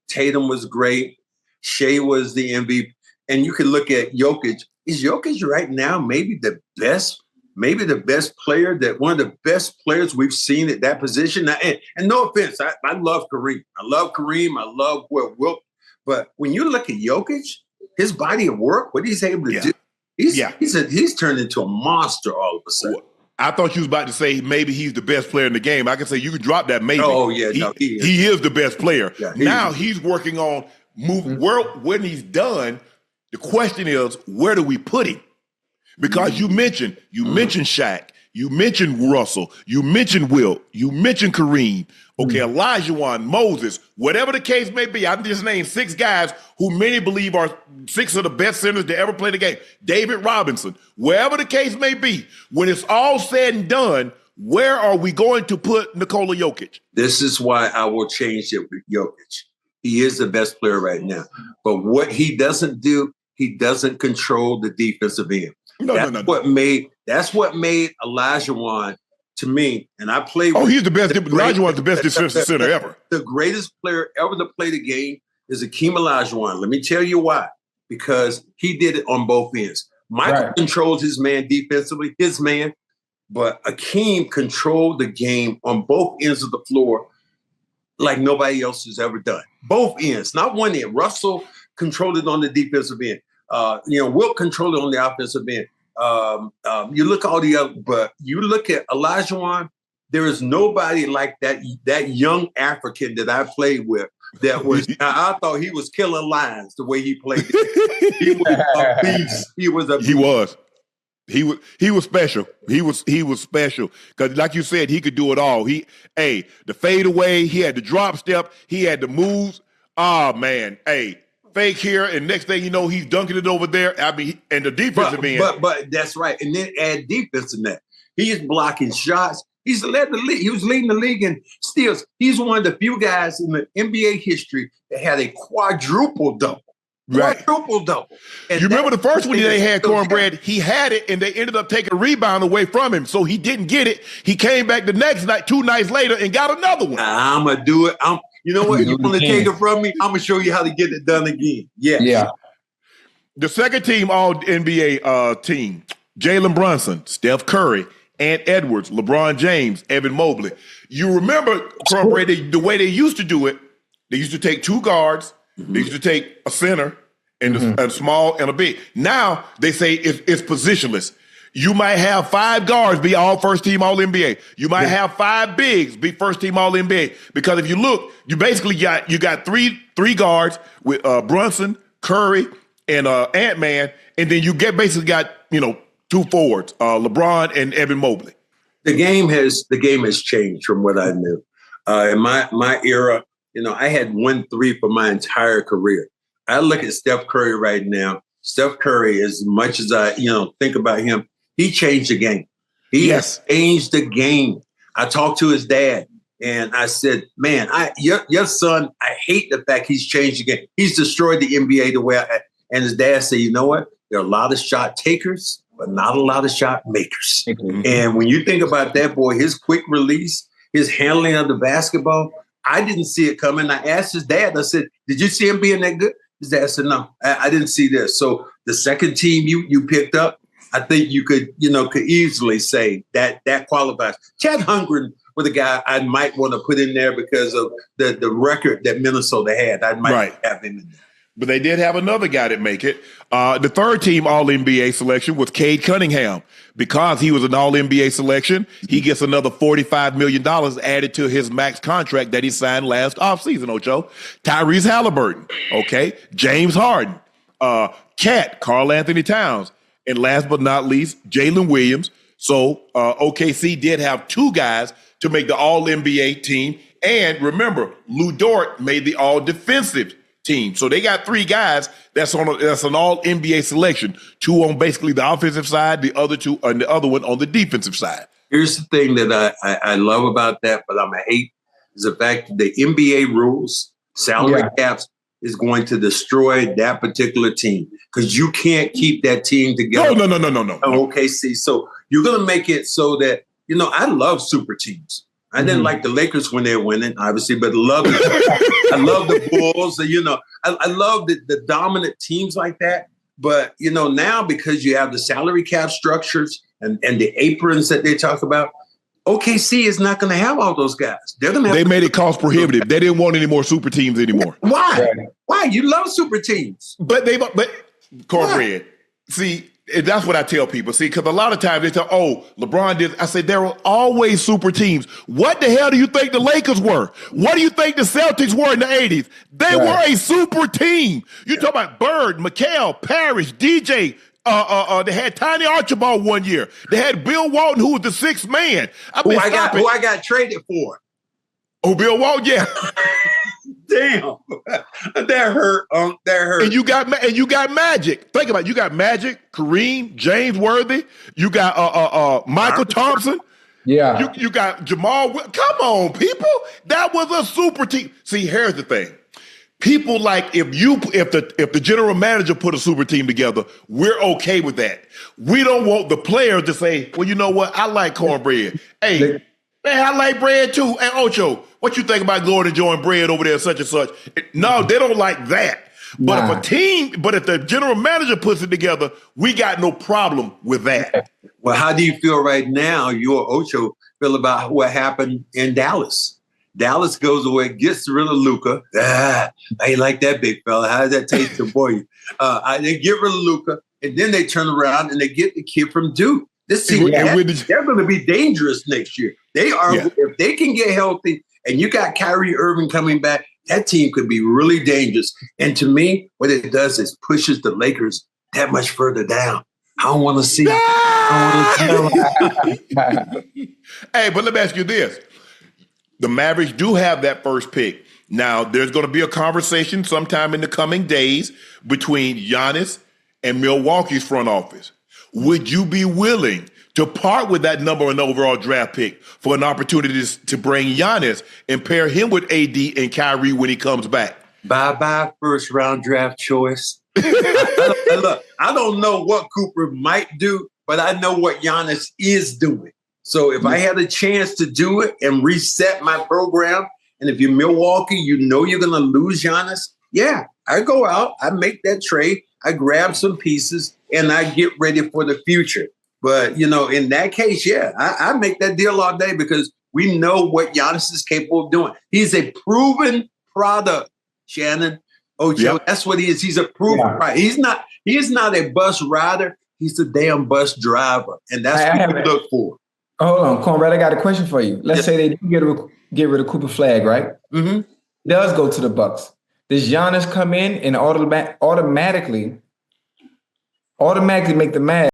Tatum was great. Shea was the MVP. And you can look at Jokic. Is Jokic right now maybe the best player, that one of the best players we've seen at that position? And no offense, I love Querim. I love Wilt. But when you look at Jokic, his body of work, what he's able to do, he's turned into a monster all of a sudden. I thought you was about to say maybe he's the best player in the game. I can say you can drop that maybe. Oh, yeah. He is the best player. Yeah, now he's working on moving. When he's done, the question is, where do we put him? Because you mentioned Shaq, you mentioned Russell, you mentioned Wilt, you mentioned Kareem, Olajuwon, Moses, whatever the case may be. I just named 6 guys who many believe are 6 of the best centers to ever play the game. David Robinson, wherever the case may be, when it's all said and done, where are we going to put Nikola Jokic? This is why I will change it with Jokic. He is the best player right now. But what he doesn't do, he doesn't control the defensive end. That's what made Olajuwon, to me, and I played with he's the best. Olajuwon's the best defensive center ever. The greatest player ever to play the game is Akeem Olajuwon. Let me tell you why. Because he did it on both ends. Michael controls his man defensively, but Akeem controlled the game on both ends of the floor like nobody else has ever done. Both ends, not one end. Russell controlled it on the defensive end. Wilt controlled it on the offensive end. You look all the other, but you look at Olajuwon, there is nobody like that young African that I played with that was, I thought he was killing lines the way he played. He was a beast. He was special. He was special. Because like you said, he could do it all. The fadeaway, he had the drop step, he had the moves. Oh man, fake here, and next thing you know, he's dunking it over there. I mean, and the defensive end. But that's right. And then add defense in that. He is blocking shots. He's led the league. He was leading the league in steals. He's one of the few guys in the NBA history that had a quadruple double. Right. Quadruple double. And you remember the first one they had, Cornbread? He had it, and they ended up taking a rebound away from him, so he didn't get it. He came back the next night, 2 nights later, and got another one. I'm going to do it. You know what? You want to take it from me? I'm going to show you how to get it done again. Yes. Yeah. The second team All-NBA team, Jalen Brunson, Steph Curry, Ant Edwards, LeBron James, Evan Mobley. You remember, Cornbread, the way they used to do it, they used to take 2 guards, they used to take a center and a small and a big. Now they say it's positionless. You might have 5 guards be all first team All-NBA. You might have 5 bigs be first team All-NBA. Because if you look, you basically got three guards with Brunson, Curry, and Ant-Man, and then you basically got 2 forwards, LeBron and Evan Mobley. The game has changed from what I knew. In my era, I had 1-3 for my entire career. I look at Steph Curry right now. Steph Curry, as much as I think about him, he changed the game. He has changed the game. I talked to his dad, and I said, man, your son, I hate the fact he's changed the game. He's destroyed the NBA the way and his dad said, you know what? There are a lot of shot takers, but not a lot of shot makers. And when you think about that boy, his quick release, his handling of the basketball, I didn't see it coming. I asked his dad, I said, did you see him being that good? His dad said, no, I didn't see this. So the second team you picked up, I think you could easily say that qualifies. Chad Holmgren was a guy I might want to put in there because of the record that Minnesota had. I might have him in there. But they did have another guy that make it. The third team All-NBA selection was Cade Cunningham. Because he was an All-NBA selection, he gets another $45 million added to his max contract that he signed last offseason, Ocho. Tyrese Halliburton, James Harden, Cat, Karl Anthony Towns, and last but not least, Jalen Williams. So OKC did have 2 guys to make the All-NBA team. And remember, Lou Dort made the All-Defensive team. So they got 3 guys that's an All-NBA selection. 2 on basically the offensive side, the other 2 and the other one on the defensive side. Here's the thing that I love about that, but I'm a hate, is the fact that the NBA rules, salary caps, is going to destroy that particular team because you can't keep that team together. No. OKC. So you're going to make it so that, I love super teams. I didn't like the Lakers when they were winning, obviously, but I love the Bulls. You know, I love the dominant teams like that. But, you know, now because you have the salary cap structures and the aprons that they talk about, OKC is not going to have all those guys. They made it cost prohibitive. They didn't want any more super teams anymore. Why? Why? You love super teams. But Cornbread, see, that's what I tell people. See, because a lot of times they tell, oh, LeBron did. I say there were always super teams. What the hell do you think the Lakers were? What do you think the Celtics were in the 80s? They were a super team. You talk about Bird, McHale, Parrish, DJ. They had Tiny Archibald one year. They had Bill Walton, who was the sixth man. Who I got traded for. Oh, Bill Walton, yeah. Damn, that hurt. That hurt. And you got Magic. Think about it. You got Magic, Kareem, James Worthy. You got Michael Thompson. Yeah. You got Jamal. Come on, people. That was a super team. See, here's the thing. People like if the general manager put a super team together, we're okay with that. We don't want the players to say, well, you know what? I like cornbread. Hey, man, I like bread too. Hey, Ocho, what you think about going and enjoying bread over there, such and such? No, they don't like that. But if the general manager puts it together, we got no problem with that. Well, how do you feel right now, you or Ocho, feel about what happened in Dallas? Dallas goes away, gets rid of Luka. I ain't like that big fella. How does that taste for you? They get rid of Luka, and then they turn around and they get the kid from Duke. This team, they're going to be dangerous next year. They are. Yeah. If they can get healthy, and you got Kyrie Irving coming back, that team could be really dangerous. And to me, what it does is pushes the Lakers that much further down. I don't want to see it. Hey, but let me ask you this. The Mavericks do have that first pick. Now, there's going to be a conversation sometime in the coming days between Giannis and Milwaukee's front office. Would you be willing to part with that number one overall draft pick for an opportunity to bring Giannis and pair him with AD and Kyrie when he comes back? Bye-bye first round draft choice. Look, I don't know what Cooper might do, but I know what Giannis is doing. So if I had a chance to do it and reset my program, and if you're Milwaukee, you know you're going to lose Giannis, yeah, I go out, I make that trade, I grab some pieces, and I get ready for the future. But, you know, in that case, yeah, I make that deal all day because we know what Giannis is capable of doing. He's a proven product, Shannon. Ocho, that's what he is. He's a proven product. He is not a bus rider. He's a damn bus driver, and that's what we look for. Hold on, Conrad, I got a question for you. Let's say they do get rid of Cooper Flag, right? Mm-hmm. Does go to the Bucks. Does Giannis come in and automatically make the Mavs